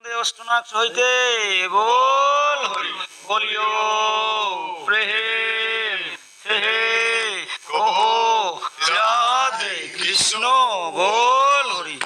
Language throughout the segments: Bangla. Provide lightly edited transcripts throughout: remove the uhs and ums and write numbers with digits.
অষ্টনাথ হইতে বল হরি বলিও প্রেম হে কহো রাধে কৃষ্ণ বল হরি।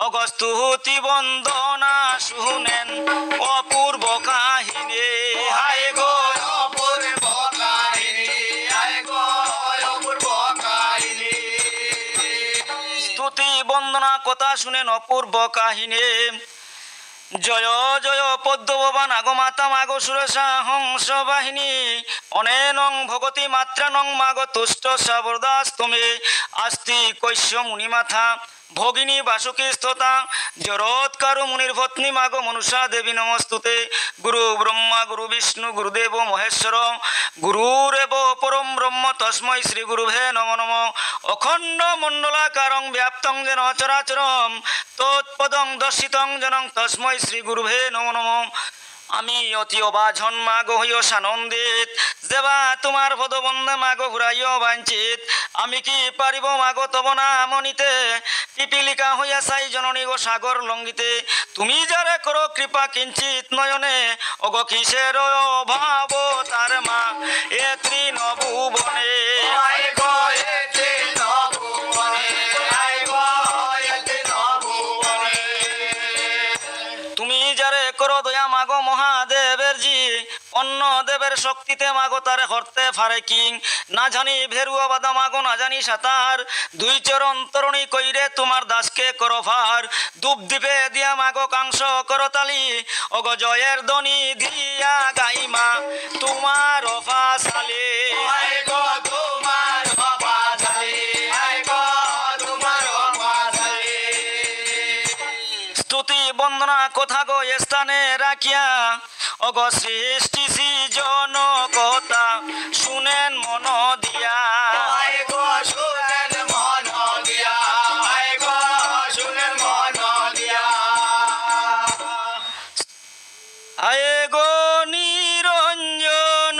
অগস্তুতি বন্দনা শুনেন অপূর্ব কাহিনী হায় গো অপূর্ব কাহিনী হায় গো অপূর্ব কাহিনী। স্তুতি বন্দনা কথা শুনেন অপূর্ব কাহিনী। জয় জয় পদ্মভবান আগো মাতা মাগো সুরসা হংস বাহিনী অনেনং ভগতি মাত্রানং মাগো তুষ্ট সাবরদাস তুমি আস্তি কৈশ্য মুনিমাথা ভগিনী বাসুকী স্ততা জরৎকারু মুনির পত্নী মাগো মনুষা দেবী নমস্তুতে। গুরু ব্রহ্মা গুরু বিষ্ণু গুরুদেব মহেশ্বর গুরুরেব পরম ব্রহ্ম তস্মৈ শ্রী গুরুভে নমো নমঃ। অখণ্ড মণ্ডলাকারং ব্যাপ্তং যেন চরাচরম তৎপদং দর্শিতং জনং তস্মৈ শ্রী গুরুভে নমো নমঃ। আমি অতি অবাঝন মাগো হইও সানন্দিত যেবা তোমার পদবন্ধে মাগো ঘুরাইও বাঞ্চিত। আমি কি পারিব মাগো তব নাম নিতে পিপিলিকা হইয়া চাই জননী গো সাগর লঙ্ঘিতে। তুমি যারে করো কৃপা কিঞ্চিত নয়নে অগ কিসের অভাব তার মা এ তৃণভুবনে। তুমি যারে করো দয়া মাগো মহাদেবের জি অন্য দেবের শক্তিতে মাগো তারে হরতে পারে কি না জানি ভেরুয়া বাদা মাগো না জানি সাঁতার দুই চরণ তরুণী কইরে তোমার দাসকে করো ভার ডুব দিবে দিয়া মাগো কাংস করো তালি অগ জয়ের ধ্বনি দিয়া গাইমা তোমার অফাসালে। স্তুতি বন্দনা কথা গো স্থানে রাখিয়া অগ সৃষ্টি সৃজন কথা শুনেন মন দিয়া আয়ে গো নিরঞ্জন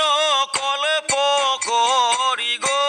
কল্প করি গো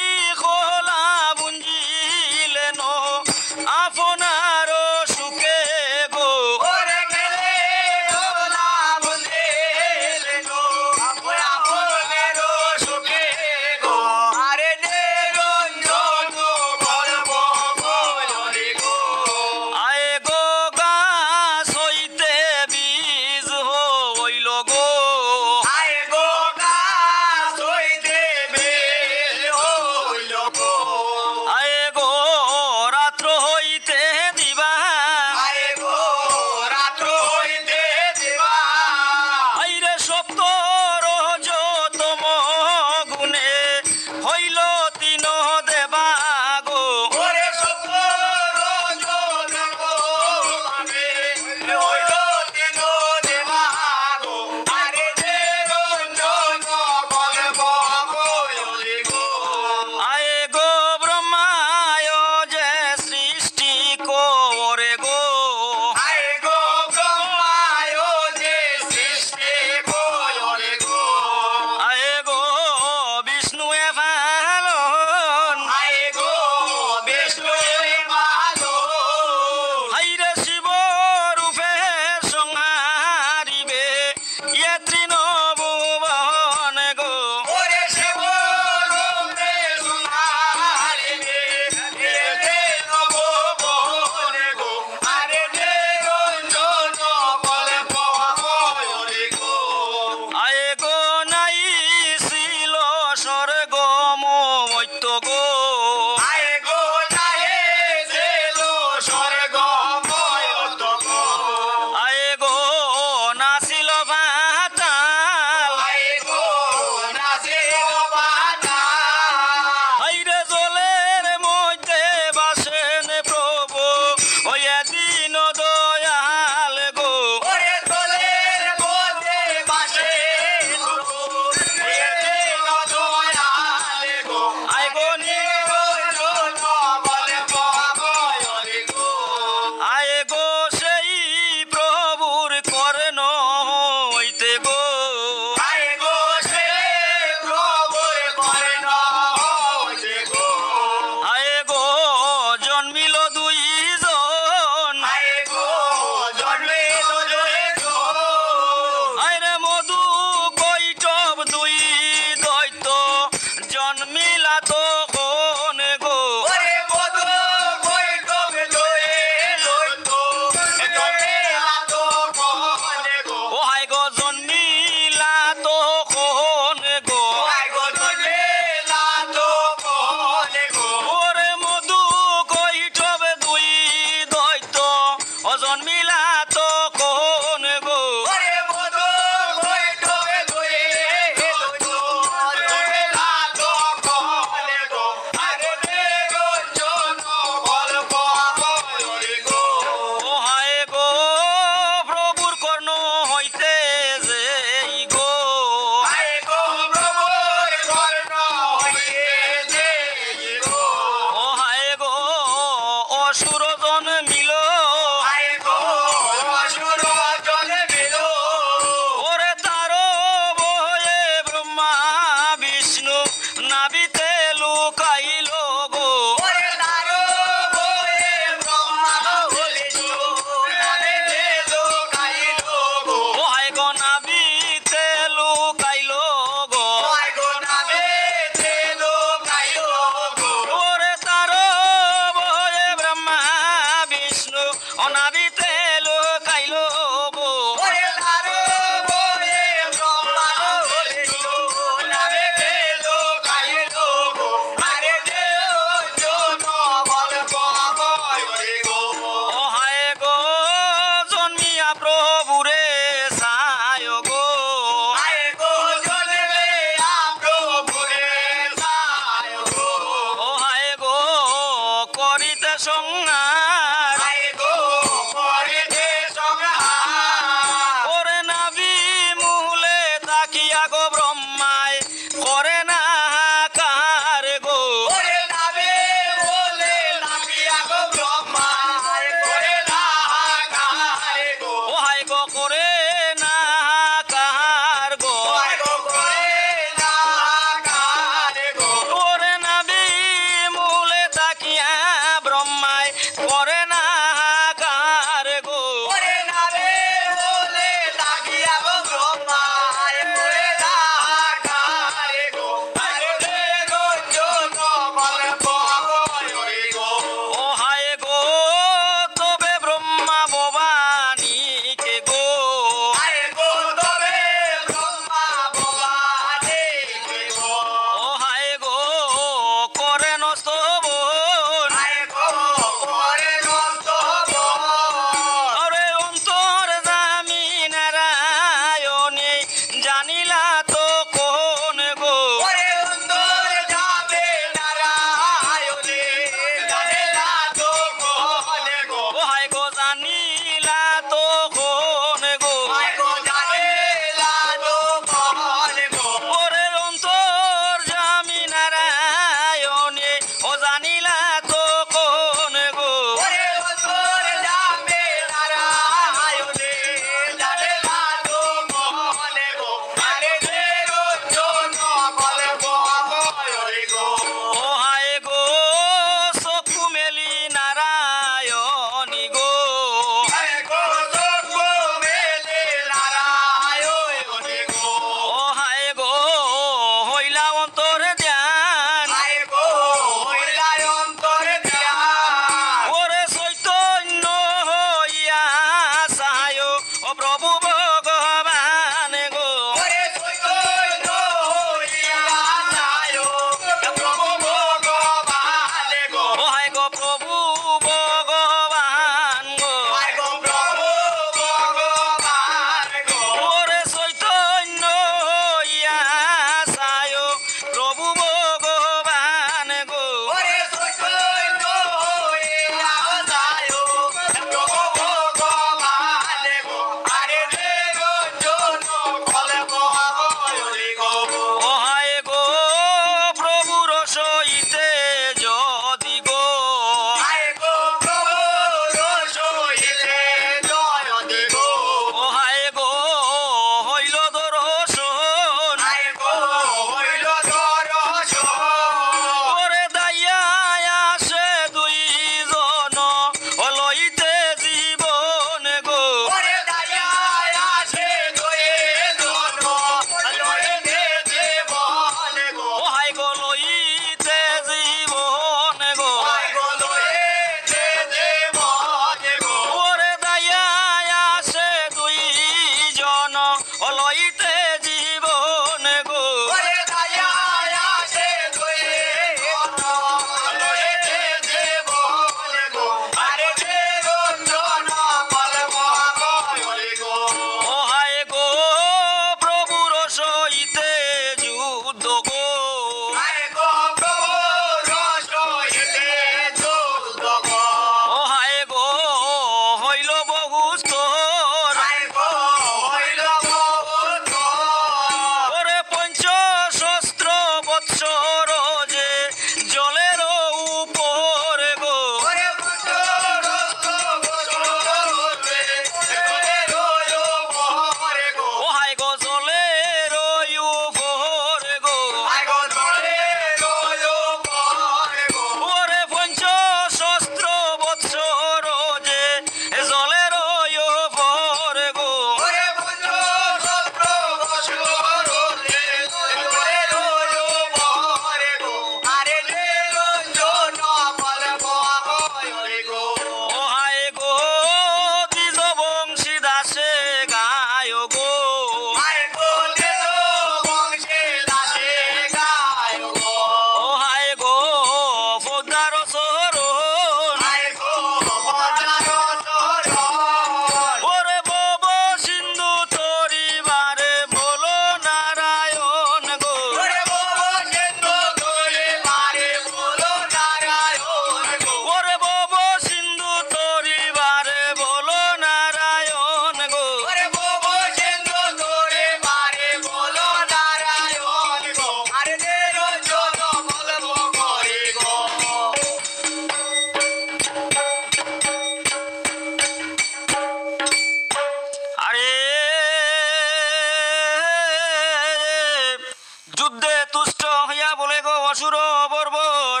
তুষ্ট হইয়া বলে গো অসুর বর্বর,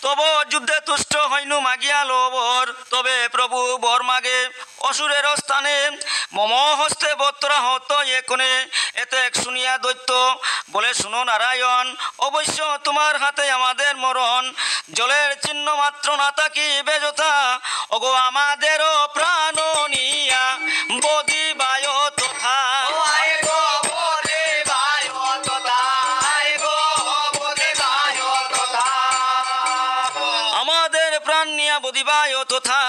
তব যুদ্ধে তুষ্ট হইনু মাগিয়া লবর। তবে প্রভু বর মাগে অসুরের স্থানে, মম হস্তে বত্রা হত এখনে। এতে শুনিয়া দৈত্য বলে শুনো নারায়ণ, অবশ্য তোমার হাতে আমাদের মরণ। জলের চিহ্ন মাত্র না থাকি বেজতা, ওগো আমাদেরও প্রাণ নিয়া বদিবায় তথা। আমাদের প্রাণ নিয়া বদিবায় তথা।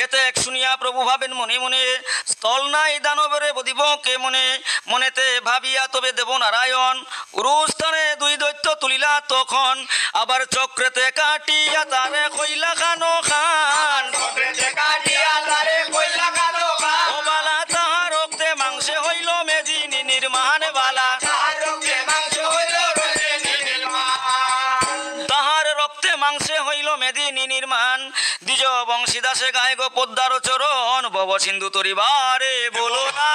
এতে শুনিয়া প্রভু ভাবেন মনে মনে, স্থল নাই দানবের বদিব কে মনে। মনেতে ভাবিয়া তবে দেব নারায়ণ, উরুস্থানে দুই দৈত্য তুলিলা তখন। আবার চক্রেতে কাটিয়া তারে কইলা খানো খান, ও বালা তাহার রক্তে মাংসে হইল মেদিনী নির্মাণ। বালা তাহার রক্তে মাংসে হইল মেদিনী নির্মাণ। দ্বিজ বংশীদাসে গায় গো পদ্মার চরণ, ভব সিন্ধু তরিবারে বলো না।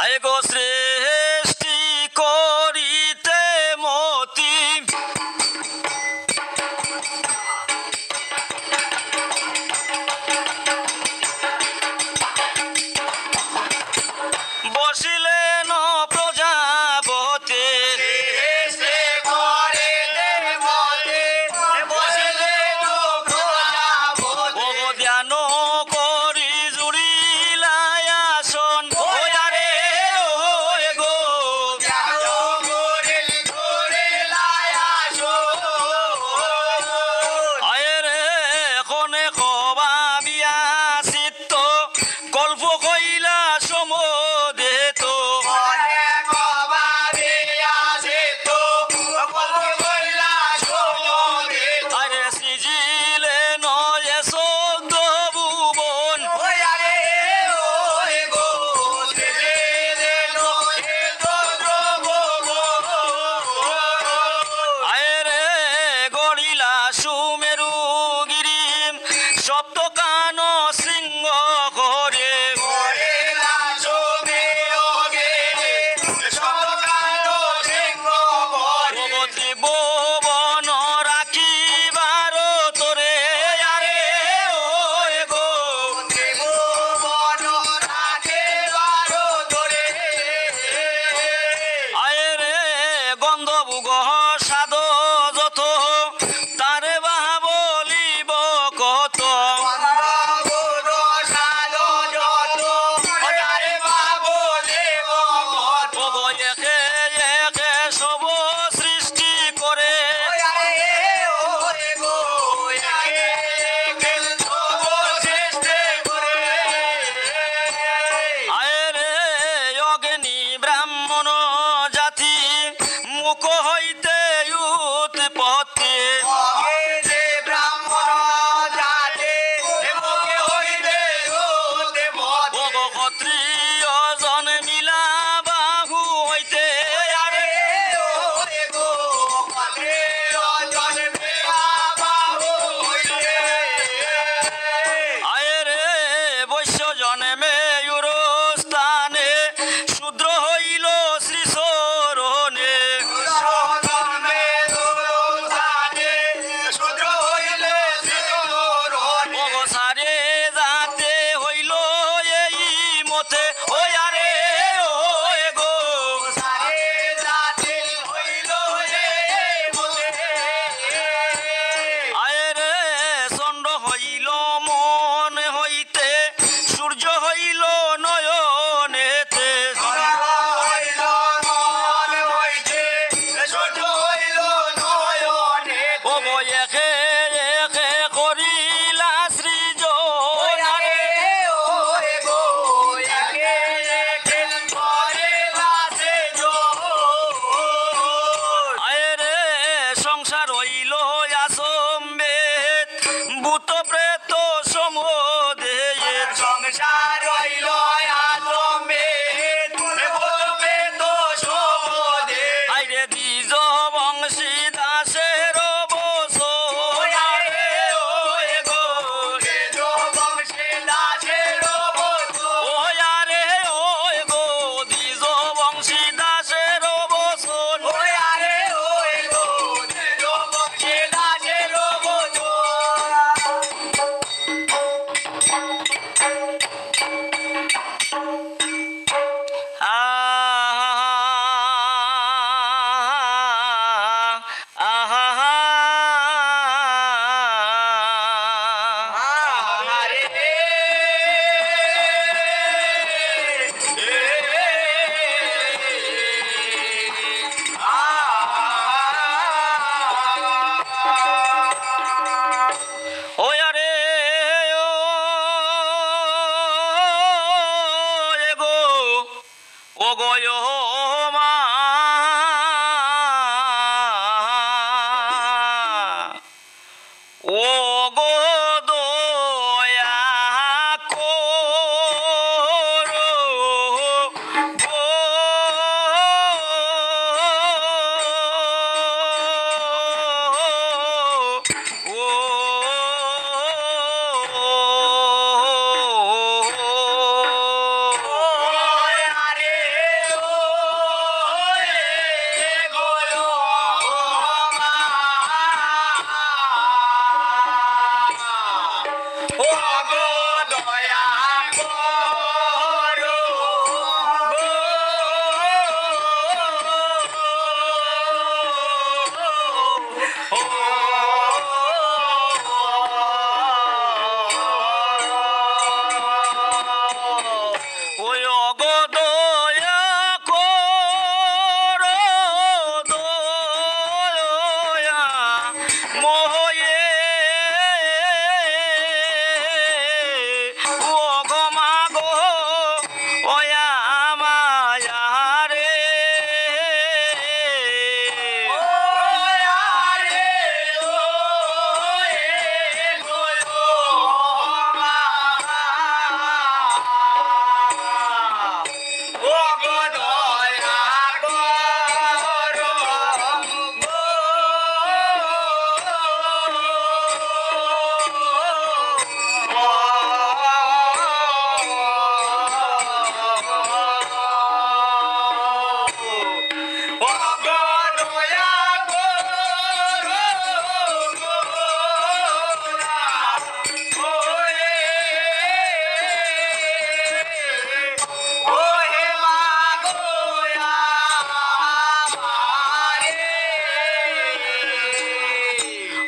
আয় গো সৃষ্টি করিতে মতি, বসিলেন প্রজাপতি। ধ্যান করি জুড়িলাই আসন, আয়রে কনে কবা বিয়া চিত্ত, গল্প কইলা সমদেত। আরে সিজিলে নয় চৌদ্দ ভুবন, আয়রে গড়িলা সুমেরু গিরি, সপ্ত কান সিংহ করে। ভুবন রাখিবার তোরে, আরে ও গো আয়রে গন্ধভুগ সাদ যত, তারে বাহা বলিব কত। একে একে সব সৃষ্টি করে, আয়রে অগ্নি ব্রাহ্মণ জাতি, মুখ হইতে উৎপত্তি। ক্ষত্রিয় জন মিলা বাহু হইতে, আরে আয়রে বৈশ্য জন্মে স্থানে, শূদ্র হইল শ্রী চরণে। সারে যাতে হইল এই মতে, ও আরে ও গো আয়রে চন্দ্র হইল মন হইতে, সূর্য হইল নয়নেতে। ও গো একে একে করিলা সৃজন, আয়রে সংসার হইল আসম্বেদ, ভূত প্রেত সমুদয়ে। সংসার রইল আইরে দ্বিজ বংশী দাসের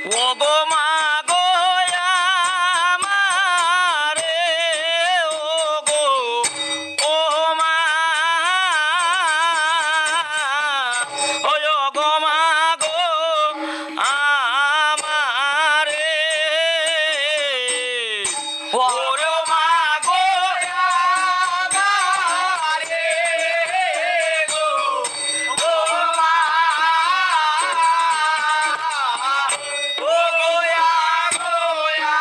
ও গো মা গো আমারে ও গো ও মা ও গো মা গো আমারে ওরে মা গো আমারে গো ও মা ও গোয়া গোয়া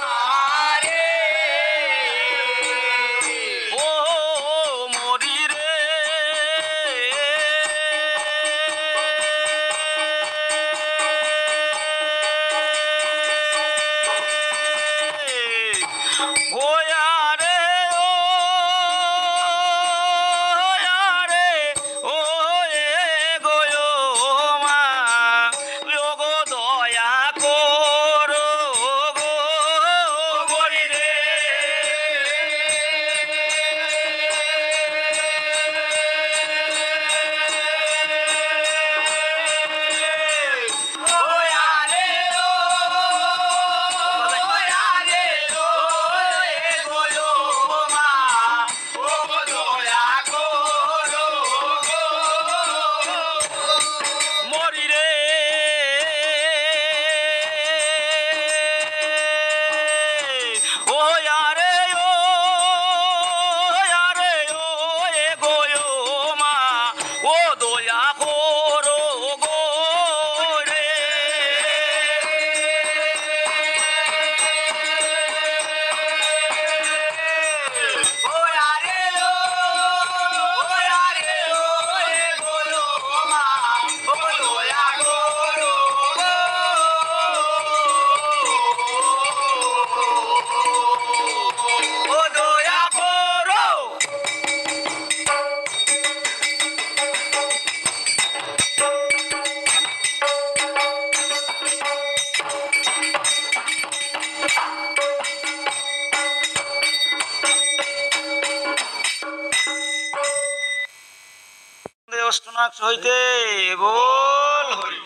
আমারে ও মরি রে গোয়া রে ও রে ও এ গোয়ো মা ও গো দয়া করো গো মরি রে গোয়া রে ও গোয়া রে ও এ গোয়ো মা ও গো দয়া করো গো মরি রে ও আরে ও আরে ও এ গোয়ো মা ও দয়া করো গো রে গোয়া রে ও গোয়া রে ও এ গোয়ো মা ও গো দয়া করো গো ও দয়া করো অষ্টনাথ হইতে বল হরি